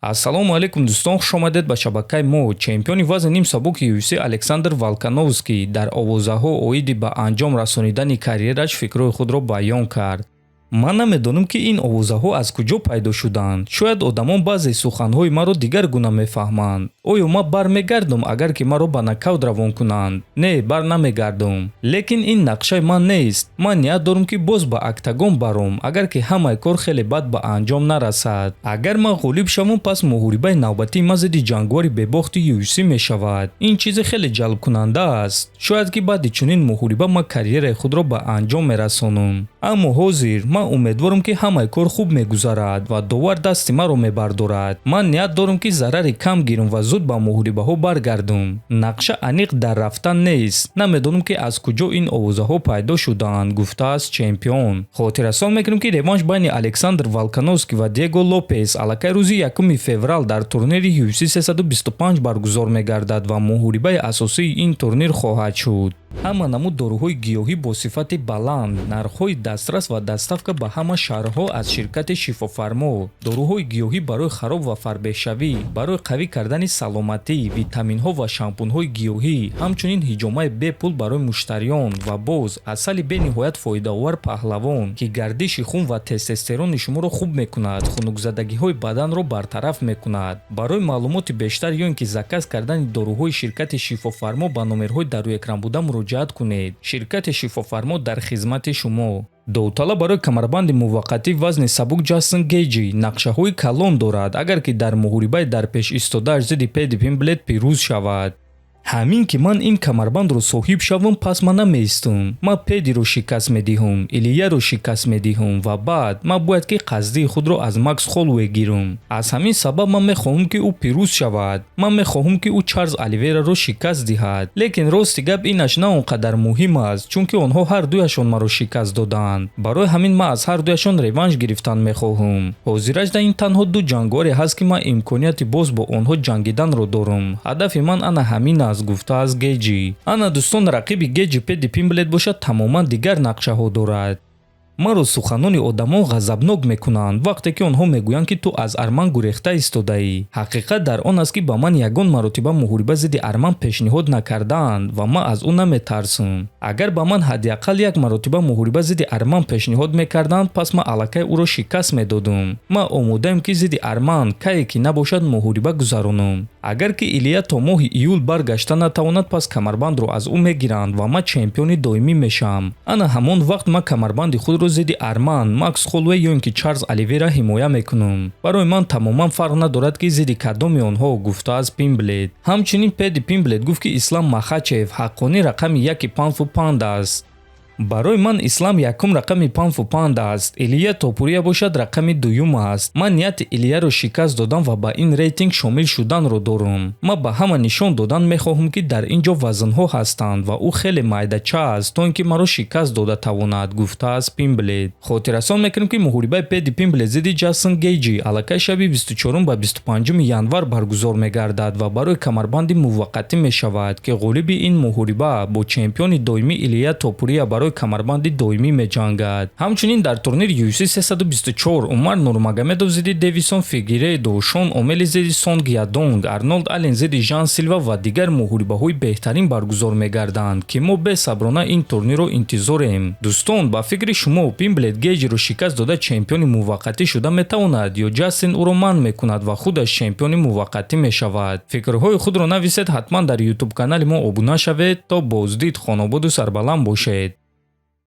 Ассалому алейкум дӯстон, хуш омадед ба шабакаи мо. Чемпиони вазни ним сабуки UFC Александр Волкановский дар овозаҳо оиди ба анҷом расонидани кариераш фикрҳои худро баён кард. Ман намедонам ки ин овозаҳо аз куҷо пайдо шуданд. Шояд одамон баъзе суханҳои маро дигар гуна мефаҳманд. Оё ман бармегардам агар ки маро ба нокаут равон кунанд? Не, бар намегардам. Лекин ин нақшаи ман нест. Ман ният дорам ки боз ба октагон баром, агар ки ҳамаи кор хеле бад ба анҷом нарасад. Агар ман ғолиб шавам, пас муҳорибаи навбатии ман зидди ҷангори бебохти UFC мешавад. Ин чизи хеле ҷалбкунанда аст. Шояд ки баъди чунин муҳориба ман кариераи худро ба анҷом мерасонам. Аммо ҳозир ман умедворам ки ҳамаи кор хуб мегузарад ва довар дасти маро мебардорад. Ман ният дорам ки зарари кам гирам ва зуд ба муҳорибаҳо баргардам. Нақша аниқ дар рафтан нест. Намедонам ки аз куҷо ин овозаҳо пайдо шудаанд, гуфтааст чемпион. Хотиррасон мекунем ки реванш байни Александр Волкановский ва Диего Лопес аллакай рӯзи 1 феврал дар турнири UFC 325 баргузор мегардад ва муҳорибаи асосии ин турнир хоҳад шуд. Ҳама намуд доруҳои гиёҳӣ бо сифати баланд, нархҳои дастрас ва доставка ба ҳама шаҳрҳо аз ширкати шифофармо, доруҳои гиёҳӣ барои хароб ва фарбеҳшавӣ, барои қавӣ кардани саломатӣ, витаминҳо ва шампунҳои гиёҳӣ, ҳамчунин ҳиҷомаи бепул барои муштариён ва боз асали бениҳоят фоидаовар паҳлавон, ки гардиши хун ва тестостерони шуморо хуб мекунад, хунукзадагиҳои баданро бартараф мекунад. Барои маълумоти бештар ё ин ки заказ кардани доруҳои ширкати шифофармо ба номерҳои дар рӯи экран буда муроҷиат кунед. Ширкати шифофармо дар хизмати шумо. Довталаб барои камарбанди муваққатии вазни сабук Ҷастин Гейджи накшахои калон дорад, агар ки дар муҳорибаи дар пеш истодааш зидди Пэдди Пимблетт пирӯз шавад. Ҳамин ки ман ин камарбандро соҳиб шавам, пас ман намеистам. Ман Пэддиро шикаст медиҳам, Илияро шикаст медиҳам ва баъд ман бояд ки қаздии худро аз Макс Холлоуэй гирам. Аз ҳамин сабаб ман мехоҳам ки ӯ пирӯз шавад. Ман мехоҳам ки ӯ Чарлз Оливейраро шикаст диҳад. Лекин рости гап инаш на он қадар муҳим аст, чунки онҳо ҳар дуяшон маро шикаст доданд. Барои ҳамин ман аз ҳар дуяшон реванш гирифтан мехоҳам. Ҳозирачда ин танҳо ду ҷангоре ҳаст ки ман имконияти боз бо онҳо ҷангиданро дорам. Ҳадафи ман ана ҳамин аст, гуфтааст Гейджи. Ана дӯстон, рақиби Гейджи Пэдди Пимблетт бошад, тамоман дигар нақшаҳо дорад. Маро суханони одамон ғазабнок мекунанд вақте ки онҳо мегӯянд ки ту аз Арман гурехта истодаӣ. Ҳақиқат дар он аст ки ба ман ягон маротиба муҳориба зидди Арман пешниҳод накардаанд ва ман аз ӯ наметарсам. Агар ба ман ҳадиақал як маротиба муҳориба зидди Арман пешниҳод мекарданд, пас ман аллакай ӯро шикаст медодам. Ман омодаам ки зидди Арман кае ки набошад муҳориба гузаронам. Агар ки Илия то моҳи июл баргашта натавонад, пас камарбандро аз ӯ мегиранд ва ман чемпиони доимӣ мешавам. Ана ҳамон вақт ман камарбанди худро зидди Арман, Макс Холлоуэй ё ин ки Чарлз Оливейра ҳимоя мекунам. Барои ман тамоман фарқ надорад ки зидди кадоми онҳо, гуфтааст Пимблетт. Ҳамчунин Пэдди Пимблетт гуфт ки Ислам Махачев ҳаққонӣ рақами 1 паунд аст. Барои ман Ислам якум рақами паунд аст. Илия Топурия бошад рақами дуюм аст. Ман нияти Илияро шикаст додам ва ба ин рейтинг шомил шуданро дорам. Ман ба ҳама нишон додан мехоҳам ки дар ин ҷо вазнҳо ҳастанд ва ӯ хеле майдача аст, то ин ки маро шикаст дода тавонад, гуфтааст Пимблетт. Хотиррасон мекунем ки муҳорибаи Пэдди Пимблетт зидди Ҷастин Гейджи аллакай шаби 24 ба 25 январ баргузор мегардад ва барои камарбанди муваққатӣ мешавад, ки ғолиби ин муҳориба бо чемпиони доимӣ Илия Топурия барои камарбанди доимӣ меҷангад. Ҳамчунин дар турнири UFC 324 Умар Нурмагомедов зидди Дэвисон Фигейредо, Шон Омели зидди Сонг Ядонг, Арнолд Ален зидди Жан Силва ва дигар муҳорибаҳои беҳтарин баргузор мегарданд, ки мо бесаброна ин турнирро интизорем. Дӯстон, ба фикри шумо Пимблетт Гейджиро шикаст дода чемпиони муваққатӣ шуда метавонад ё Ҷастин ӯро манъ мекунад ва худаш чемпиони муваққатӣ мешавад? Фикрҳои худро нависед. Ҳатман дар YouTube канали мо обуна шавед. То боздид. Хонободу сарбаланд бошед.